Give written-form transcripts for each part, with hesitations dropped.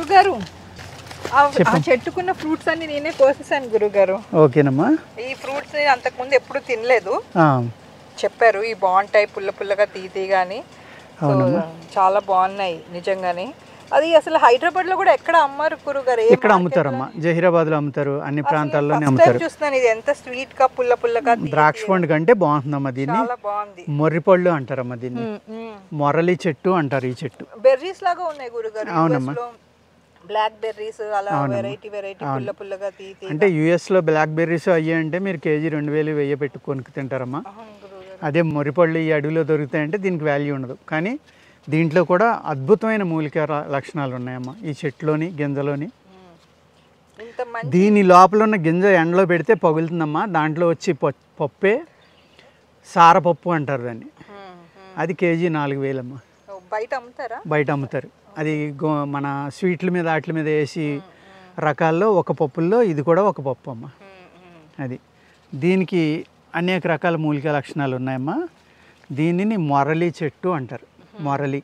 గురుగారు ఆ చెట్టుకున్న ఫ్రూట్స్ అన్ని నేనే కోసేసాను గురుగారు. ఓకేనమ్మా. ఈ ఫ్రూట్స్ నేను అంతకుముందు ఎప్పుడు తినలేదు. చెప్పారు ఈ బాగుంటాయి పుల్ల పుల్లగా తీగాని. చాలా బాగున్నాయి నిజంగానే. అది అసలు హైదరాబాద్ లో కూడా ఎక్కడ అమ్మారు గురుగారు? ఇక్కడ అమ్ముతారమ్మా, జహీరాబాద్ లో అమ్ముతారు, అన్ని ప్రాంతాల్లోనే అమ్ముతారు. చూస్తున్నాను ఇది ఎంత స్వీట్ గా పుల్ల పుల్లగా. ద్రాక్ష పండు కంటే బాగుంటుందమ్మా. దీన్ని మొర్రిపళ్ళు అంటారమ్మా. దీన్ని మొరలి చెట్టు అంటారు. ఈ చెట్టు బెర్రీస్ లాగా ఉన్నాయి గురుగారు. అవునమ్మా, బ్లాక్ బెర్రీస్ అలా వెరైటీ పుల్ల పుల్లగా అంటే యుఎస్ లో బ్లాక్ బెర్రీస్ అయ్యి అంటే మీరు కేజీ 2000 1000 పెట్టి కొనుక్కు తింటారమ్మా. అదే మొరిపళ్ళు ఈ అడవిలో దొరుకుతాయంటే దీనికి వాల్యూ ఉండదు. కానీ దీంట్లో కూడా అద్భుతమైన మూలిక లక్షణాలు ఉన్నాయమ్మా ఈ చెట్టులోని గింజలోని. దీని లోపల ఉన్న గింజ ఎండలో పెడితే పగులుతుందమ్మా. దాంట్లో వచ్చి పప్పే సారపప్పు అంటారు దాన్ని. అది కేజీ 4000 అమ్మా. బయట అమ్ముతారు. అది మన స్వీట్ల మీద వాటి మీద వేసి రకాల్లో ఒక పప్పుల్లో ఇది కూడా ఒక పప్పు అమ్మ. అది దీనికి అనేక రకాల మూలిక లక్షణాలు ఉన్నాయమ్మా. దీనిని మొరలి చెట్టు అంటారు. మొరలి.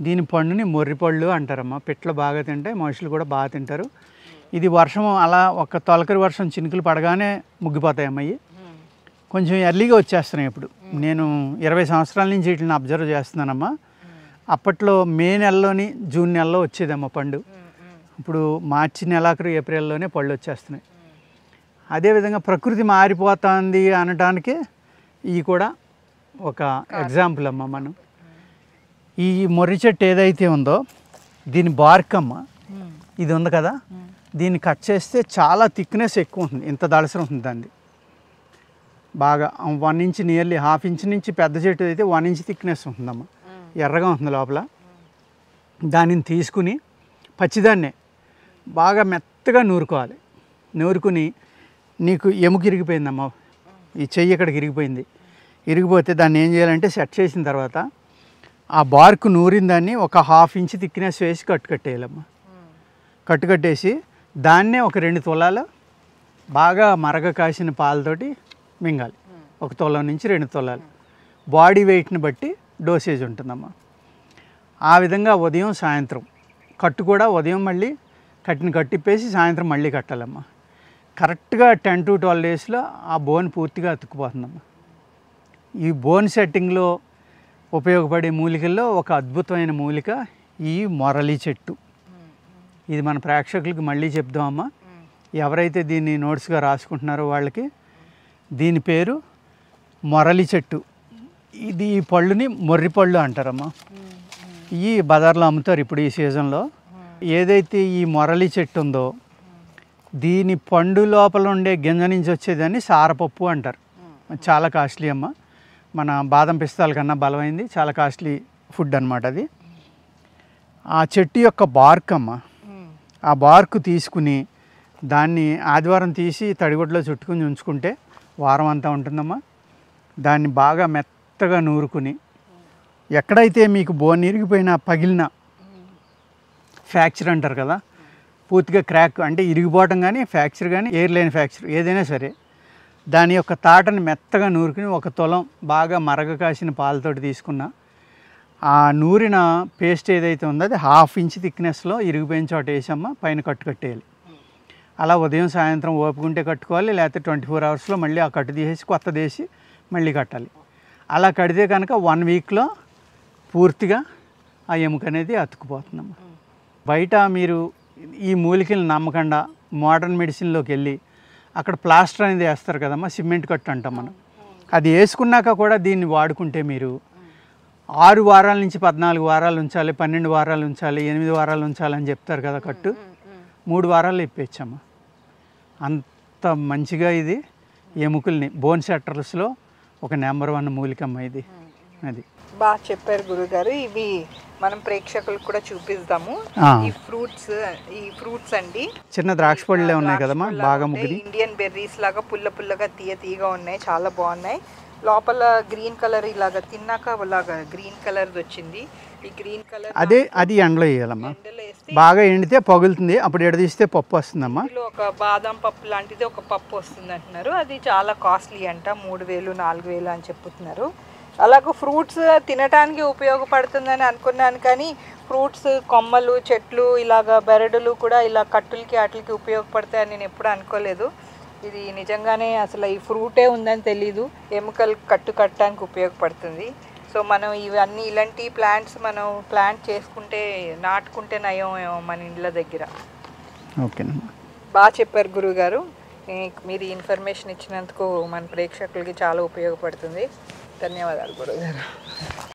దీని పండుని మొర్రిపళ్ళు అంటారమ్మా. పిట్టలు బాగా తింటాయి, మనుషులు కూడా బాగా తింటారు. ఇది వర్షం అలా ఒక తొలకరి వర్షం చినుకులు పడగానే ముగ్గిపోతాయమ్మా. ఇవి కొంచెం ఎర్లీగా వచ్చేస్తున్నాయి. ఇప్పుడు నేను 20 సంవత్సరాల నుంచి వీటిని అబ్జర్వ్ చేస్తున్నానమ్మా. అప్పట్లో మే నెలలోని జూన్ నెలలో వచ్చేదమ్మా పండు. ఇప్పుడు మార్చి నెలాఖరు ఏప్రిల్లోనే పళ్ళు వచ్చేస్తున్నాయి. అదేవిధంగా ప్రకృతి మారిపోతుంది అనటానికి ఈ కూడా ఒక ఎగ్జాంపుల్ అమ్మ. మనం ఈ మొర్రి చెట్టు ఏదైతే ఉందో దీని బార్క్ అమ్మ, ఇది ఉంది కదా, దీన్ని కట్ చేస్తే చాలా థిక్నెస్ ఎక్కువ ఉంటుంది. ఇంత దళసరం ఉంటుంది దాన్ని. బాగా 1 ఇంచ్ నియర్లీ ½ ఇంచ్ నుంచి పెద్ద చెట్టు అయితే 1 ఇంచ్ థిక్నెస్ ఉంటుందమ్మా. ఎర్రగా ఉంటుంది లోపల. దానిని తీసుకుని పచ్చిదాన్నే బాగా మెత్తగా నూరుకోవాలి. నూరుకుని నీకు ఎముక ఇరిగిపోయిందమ్మా, ఈ చెయ్యి ఇక్కడికి ఇరిగిపోయింది. ఇరిగిపోతే దాన్ని ఏం చేయాలంటే సెట్ చేసిన తర్వాత ఆ బార్కు నూరిన దాన్ని ఒక ½ ఇంచ్ థిక్నెస్ వేసి కట్టేయాలమ్మా. కట్టేసి దాన్నే ఒక 2 తులాలు బాగా మరగ కాసిన పాలతోటి మింగాలి. 1 తులం నుంచి 2 తులాలు. బాడీ వెయిట్ని బట్టి డోసేజ్ ఉంటుందమ్మా. ఆ విధంగా ఉదయం సాయంత్రం కట్టు కూడా ఉదయం మళ్ళీ కట్టిప్పేసి సాయంత్రం మళ్ళీ కట్టాలమ్మా. కరెక్ట్గా 10 to 12 డేస్లో ఆ బోన్ పూర్తిగా అతుక్కుపోతుందమ్మా. ఈ బోన్ సెట్టింగ్లో ఉపయోగపడే మూలికల్లో ఒక అద్భుతమైన మూలిక ఈ మొరలి చెట్టు. ఇది మన ప్రేక్షకులకి మళ్ళీ చెప్దామమ్మా. ఎవరైతే దీన్ని నోట్స్గా రాసుకుంటున్నారో వాళ్ళకి దీని పేరు మొరలి చెట్టు. ఇది ఈ పళ్ళుని మొర్రిపళ్ళు అంటారమ్మా. ఈ బజార్లో అమ్ముతారు ఇప్పుడు ఈ సీజన్లో. ఏదైతే ఈ మొరలి చెట్టు ఉందో దీని పండు లోపల ఉండే గింజ నుంచి వచ్చేదాన్ని సారపప్పు అంటారు. చాలా కాస్ట్లీ అమ్మ. మన బాదం పిస్తాల కన్నా బలమైంది, చాలా కాస్ట్లీ ఫుడ్ అనమాట అది. ఆ చెట్టు యొక్క బార్క్ అమ్మ. ఆ బార్కు తీసుకుని దాన్ని ఆదివారం తీసి తడిగుడ్లో చుట్టుకుని ఉంచుకుంటే వారం అంతా ఉంటుందమ్మా. దాన్ని బాగా మెత్తగా నూరుకుని ఎక్కడైతే మీకు బోన్ ఇరిగిపోయినా పగిలిన ఫ్రాక్చర్ అంటారు కదా, పూర్తిగా క్రాక్ అంటే ఇరిగిపోవటం కానీ ఫ్రాక్చర్ కానీ ఎయిర్ లేని ఫ్రాక్చర్ ఏదైనా సరే దాని యొక్క తాటని మెత్తగా నూరుకుని 1 తులం బాగా మరగ కాసిన పాలతోటి తీసుకున్న ఆ నూరిన పేస్ట్ ఏదైతే ఉందో అది ½ ఇంచ్ థిక్నెస్లో ఇరిగిపోయిన చోట వేసమ్మా పైన కట్టేయాలి. అలా ఉదయం సాయంత్రం ఓపుకుంటే కట్టుకోవాలి, లేకపోతే 24 అవర్స్లో మళ్ళీ ఆ కట్టు తీసేసి కొత్తది వేసి మళ్ళీ కట్టాలి. అలా కడితే కనుక 1 వీక్లో పూర్తిగా ఆ ఎముక అనేది అతుక్కుపోతుందమ్మా. బయట మీరు ఈ మూలికలు నమ్మకుండా మోడర్న్ మెడిసిన్లోకి వెళ్ళి అక్కడ ప్లాస్టర్ అనేది వేస్తారు కదమ్మా, సిమెంట్ కట్టు అంటాం మనం. అది వేసుకున్నాక కూడా దీన్ని వాడుకుంటే మీరు 6 వారాల నుంచి 14 వారాలు ఉంచాలి, 12 వారాలు ఉంచాలి, 8 వారాలు ఉంచాలని చెప్తారు కదా కట్టు. 3 వారాల్లో ఇప్పేచ్చమ్మా. అంత మంచిగా ఇది ఎముకల్ని బోన్ సెట్టర్స్లో ఒక నెంబర్ 1 మూలికమ్మ ఇది. అది బాగా చెప్పారు గురుగారు. ఇవి మనం ప్రేక్షకులకు కూడా చూపిస్తాము. ఈ ఫ్రూట్స్ అండి చిన్న ద్రాక్ష పళ్ళే ఉన్నాయి కదమ్మా, బాగా ముగ్గురి ఇండియన్ బెర్రీస్ లాగా పుల్లగా తీయగా ఉన్నాయి, చాలా బాగున్నాయి. లోపల గ్రీన్ కలర్ ఇలాగా తిన్నాక అలాగా గ్రీన్ కలర్ వచ్చింది. ఈ గ్రీన్ కలర్ అది ఎండలో వేయాలమ్మా. బాగా ఎండితే పగులుతుంది, అప్పుడు ఎడదీస్తే పప్పు వస్తుందమ్మా. ఒక బాదం పప్పు లాంటిది ఒక పప్పు వస్తుంది అంటున్నారు. అది చాలా కాస్ట్లీ అంట, 3000 4000 అని చెప్తున్నారు. అలాగే ఫ్రూట్స్ తినటానికి ఉపయోగపడుతుందని అనుకున్నాను, కానీ ఫ్రూట్స్ కొమ్మలు చెట్లు ఇలాగ బెరడులు కూడా ఇలా కట్టులకి వాటికి ఉపయోగపడతాయని నేను ఎప్పుడు అనుకోలేదు. ఇది నిజంగానే అసలు ఈ ఫ్రూటే ఉందని తెలీదు, ఎముకలు కట్టడానికి ఉపయోగపడుతుంది. సో మనం ఇవన్నీ ఇలాంటి ప్లాంట్స్ మనం ప్లాంట్ చేసుకుంటే నాటుకుంటే నయం మన ఇండ్ల దగ్గర. ఓకేనమ్మా, బాగా చెప్పారు గురువుగారు. మీరు ఇన్ఫర్మేషన్ ఇచ్చినందుకు మన ప్రేక్షకులకి చాలా ఉపయోగపడుతుంది. ధన్యవాదాలు గురువుగారు.